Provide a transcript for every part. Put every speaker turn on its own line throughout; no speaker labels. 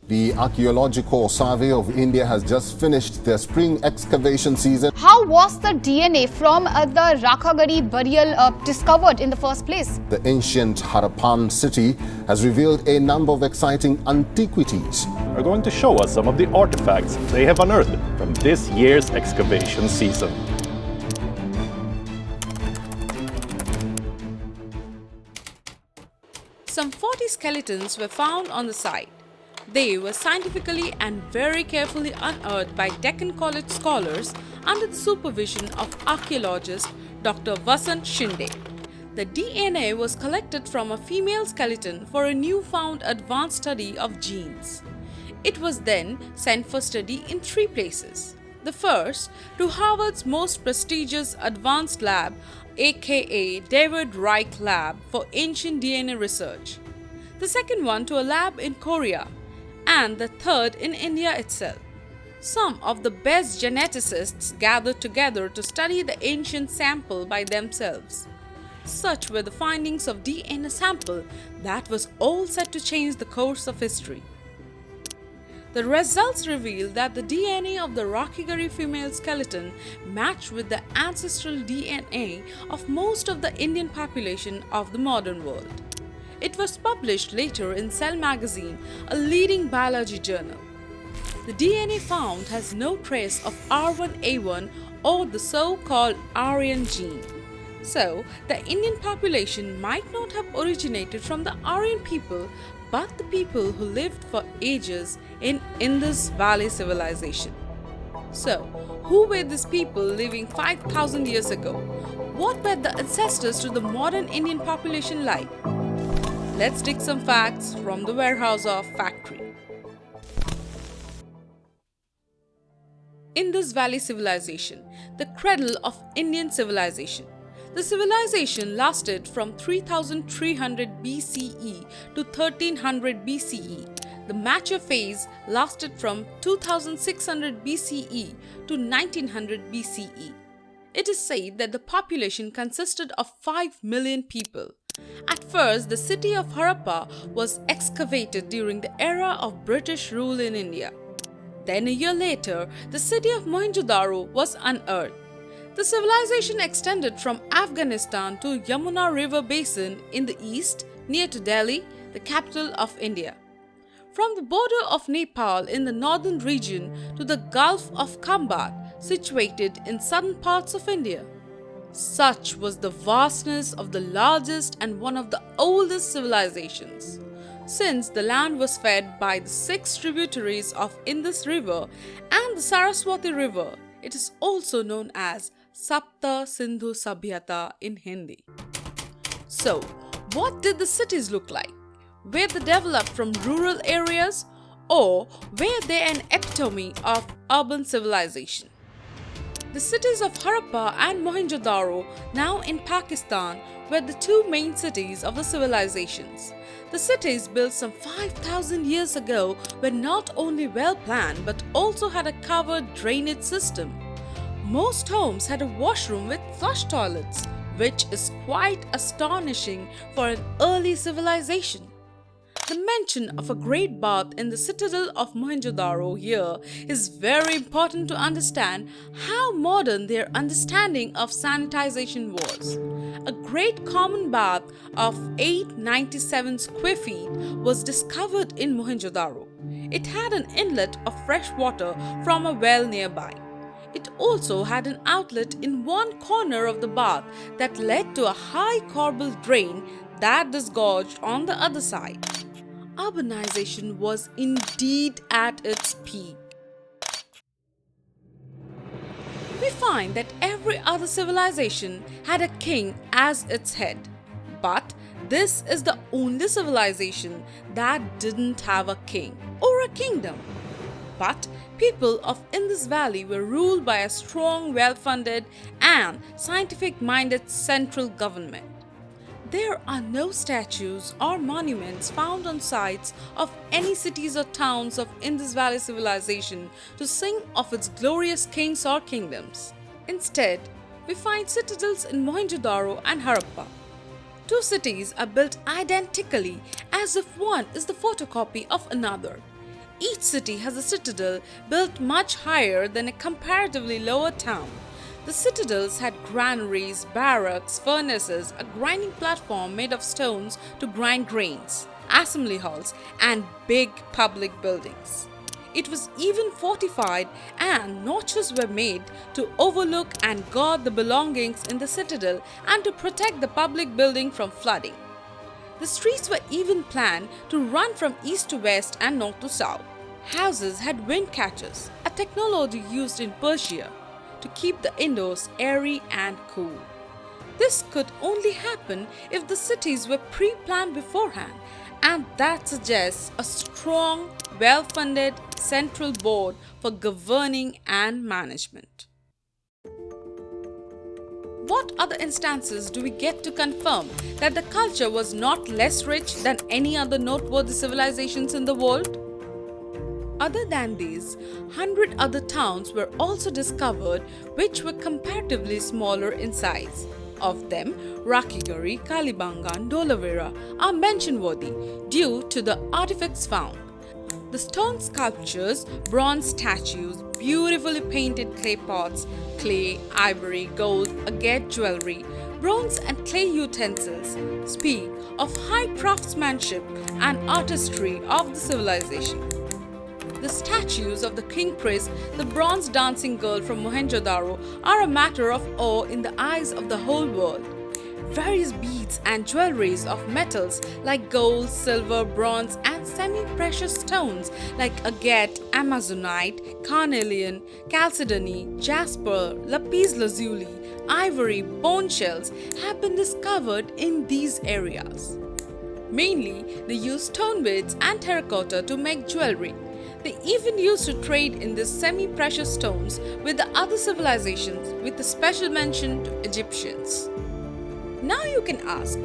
The Archaeological Survey of India has just finished their spring excavation season.
How was the DNA from the Rakagari burial discovered in the first place?
The ancient Harappan city has revealed a number of exciting antiquities.
Are going to show us some of the artifacts they have unearthed from this year's excavation season.
Some 40 skeletons were found on the site. They were scientifically and very carefully unearthed by Deccan College scholars under the supervision of archaeologist Dr. Vasant Shinde. The DNA was collected from a female skeleton for a newfound advanced study of genes. It was then sent for study in 3 places. The first, to Harvard's most prestigious advanced lab, aka David Reich Lab for Ancient DNA Research. The second one to a lab in Korea, and the third in India itself. Some of the best geneticists gathered together to study the ancient sample by themselves. Such were the findings of DNA sample that was all set to change the course of history. The results revealed that the DNA of the Rakagari female skeleton matched with the ancestral DNA of most of the Indian population of the modern world. It was published later in Cell magazine, a leading biology journal. The DNA found has no trace of R1A1 or the so-called Aryan gene. So, the Indian population might not have originated from the Aryan people, but the people who lived for ages in Indus Valley civilization. So, who were these people living 5,000 years ago? What were the ancestors to the modern Indian population like? Let's dig some facts from the warehouse of Fact-Ory. Indus Valley Civilization, the cradle of Indian civilization. The civilization lasted from 3300 BCE to 1300 BCE. The mature phase lasted from 2600 BCE to 1900 BCE. It is said that the population consisted of 5 million people. At first, the city of Harappa was excavated during the era of British rule in India. Then a year later, the city of Mohenjo was unearthed. The civilization extended from Afghanistan to Yamuna River basin in the east, near to Delhi, the capital of India. From the border of Nepal in the northern region to the Gulf of Khambhat, situated in southern parts of India. Such was the vastness of the largest and one of the oldest civilizations. Since the land was fed by the 6 tributaries of Indus River and the Saraswati River, it is also known as Sapta Sindhu Sabhyata in Hindi. So, what did the cities look like? Were they developed from rural areas, or were they an epitome of urban civilization? The cities of Harappa and Mohenjo, now in Pakistan, were the 2 main cities of the civilizations. The cities built some 5,000 years ago were not only well planned but also had a covered drainage system. Most homes had a washroom with flush toilets, which is quite astonishing for an early civilization. The mention of a great bath in the citadel of Mohenjo here is very important to understand how modern their understanding of sanitization was. A great common bath of 897 square feet was discovered in Mohenjo. It had an inlet of fresh water from a well nearby. It also had an outlet in one corner of the bath that led to a high corbel drain that disgorged on the other side. Urbanization was indeed at its peak. We find that every other civilization had a king as its head, but this is the only civilization that didn't have a king or a kingdom. But people of Indus Valley were ruled by a strong, well-funded and scientific-minded central government. There are no statues or monuments found on sites of any cities or towns of Indus Valley civilization to sing of its glorious kings or kingdoms. Instead, we find citadels in Mohenjo and Harappa. 2 cities are built identically as if one is the photocopy of another. Each city has a citadel built much higher than a comparatively lower town. The citadels had granaries, barracks, furnaces, a grinding platform made of stones to grind grains, assembly halls, and big public buildings. It was even fortified, and notches were made to overlook and guard the belongings in the citadel and to protect the public building from flooding. The streets were even planned to run from east to west and north to south. Houses had wind catchers, a technology used in Persia to keep the indoors airy and cool. This could only happen if the cities were pre-planned beforehand, and that suggests a strong, well-funded central board for governing and management. What other instances do we get to confirm that the culture was not less rich than any other noteworthy civilizations in the world? Other than these, 100 other towns were also discovered which were comparatively smaller in size. Of them, Rakhigarhi, Kalibangan, Dholavira are mention-worthy due to the artifacts found. The stone sculptures, bronze statues, beautifully painted clay pots, clay, ivory, gold, agate jewellery, bronze and clay utensils speak of high craftsmanship and artistry of the civilization. The statues of the king priest, the bronze dancing girl from Mohenjo are a matter of awe in the eyes of the whole world. Various beads and jewelries of metals like gold, silver, bronze and semi-precious stones like agate, amazonite, carnelian, chalcedony, jasper, lapis lazuli, ivory, bone shells have been discovered in these areas. Mainly, they use stone beads and terracotta to make jewelry. They even used to trade in these semi-precious stones with the other civilizations, with a special mention to Egyptians. Now you can ask,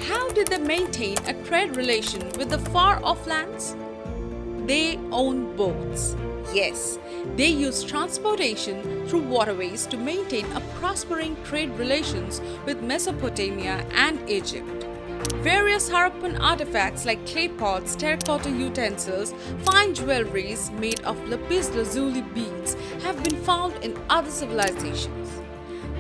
how did they maintain a trade relation with the far-off lands? They owned boats. Yes, they used transportation through waterways to maintain a prospering trade relations with Mesopotamia and Egypt. Various Harappan artifacts like clay pots, terracotta utensils, fine jewelries made of lapis lazuli beads have been found in other civilizations.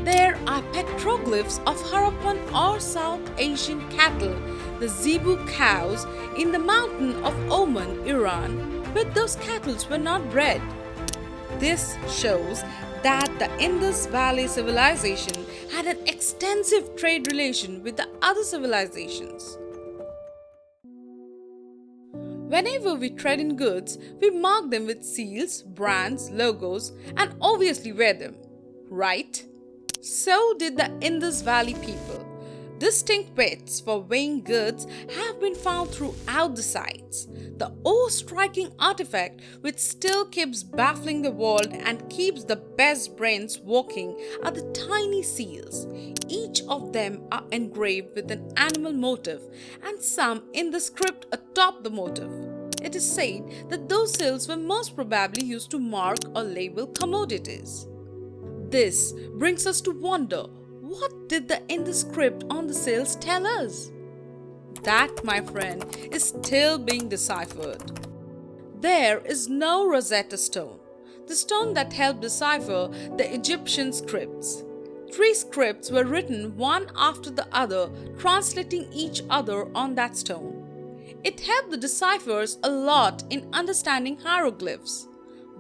There are petroglyphs of Harappan or South Asian cattle, the zebu cows, in the mountain of Oman, Iran, but those cattle were not bred. This shows that the Indus Valley civilization had an extensive trade relation with the other civilizations. Whenever we trade in goods, we mark them with seals, brands, logos, and obviously wear them, right? So did the Indus Valley people. Distinct weights for weighing goods have been found throughout the sites. The awe-striking artifact which still keeps baffling the world and keeps the best brains working are the tiny seals. Each of them are engraved with an animal motif and some in the script atop the motif. It is said that those seals were most probably used to mark or label commodities. This brings us to wonder, what did the Indus script on the seals tell us? That, my friend, is still being deciphered. There is no Rosetta Stone, the stone that helped decipher the Egyptian scripts. 3 scripts were written one after the other, translating each other on that stone. It helped the deciphers a lot in understanding hieroglyphs.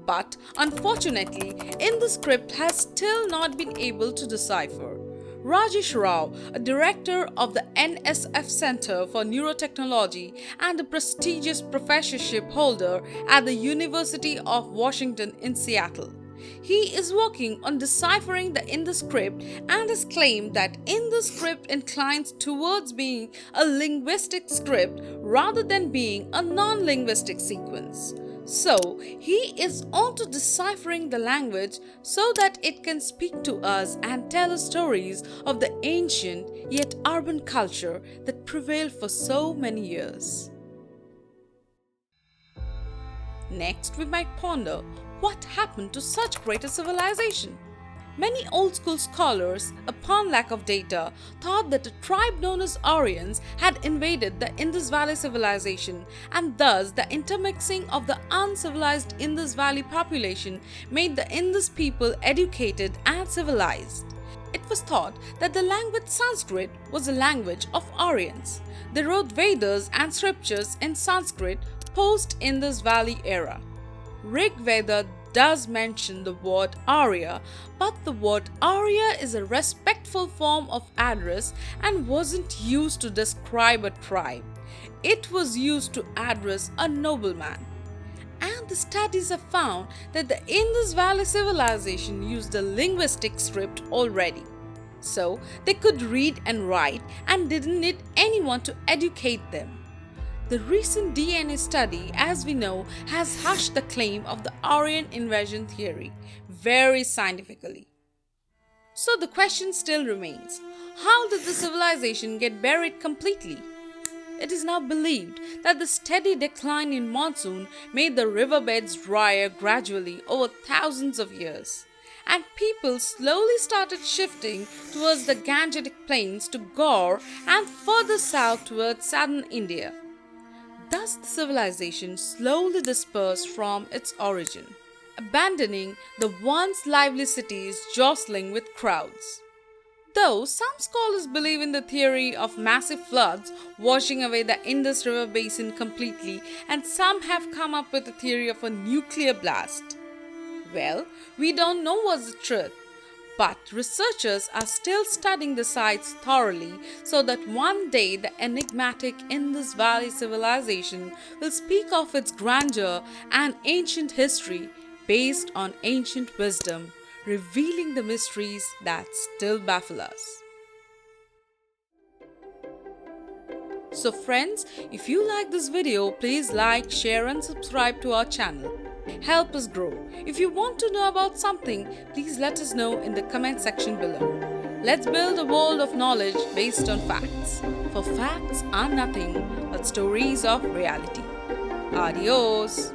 But unfortunately, Indus script has still not been able to decipher. Rajesh Rao, a director of the NSF Center for Neurotechnology and a prestigious professorship holder at the University of Washington in Seattle. He is working on deciphering the Indus script and has claimed that Indus script inclines towards being a linguistic script rather than being a non-linguistic sequence. So, he is on to deciphering the language so that it can speak to us and tell us stories of the ancient yet urban culture that prevailed for so many years. Next, we might ponder what happened to such great a civilization. Many old school scholars, upon lack of data, thought that a tribe known as Aryans had invaded the Indus Valley civilization, and thus the intermixing of the uncivilized Indus Valley population made the Indus people educated and civilized. It was thought that the language Sanskrit was a language of Aryans. They wrote Vedas and scriptures in Sanskrit post-Indus Valley era. Rig Veda does mention the word Arya, but the word Arya is a respectful form of address and wasn't used to describe a tribe. It was used to address a nobleman. And the studies have found that the Indus Valley civilization used a linguistic script already. So they could read and write and didn't need anyone to educate them. The recent DNA study, as we know, has hushed the claim of the Aryan invasion theory very scientifically. So the question still remains, how did the civilization get buried completely? It is now believed that the steady decline in monsoon made the riverbeds drier gradually over thousands of years, and people slowly started shifting towards the Gangetic plains to Gaur and further south towards southern India. Thus the civilization slowly dispersed from its origin, abandoning the once lively cities jostling with crowds. Though some scholars believe in the theory of massive floods washing away the Indus River basin completely, and some have come up with the theory of a nuclear blast. Well, we don't know what's the truth, but researchers are still studying the sites thoroughly so that one day the enigmatic Indus Valley civilization will speak of its grandeur and ancient history based on ancient wisdom, revealing the mysteries that still baffle us. So friends, if you like this video, please like, share and subscribe to our channel. Help us grow. If you want to know about something, please let us know in the comment section below. Let's build a world of knowledge based on facts. For facts are nothing but stories of reality. Adios.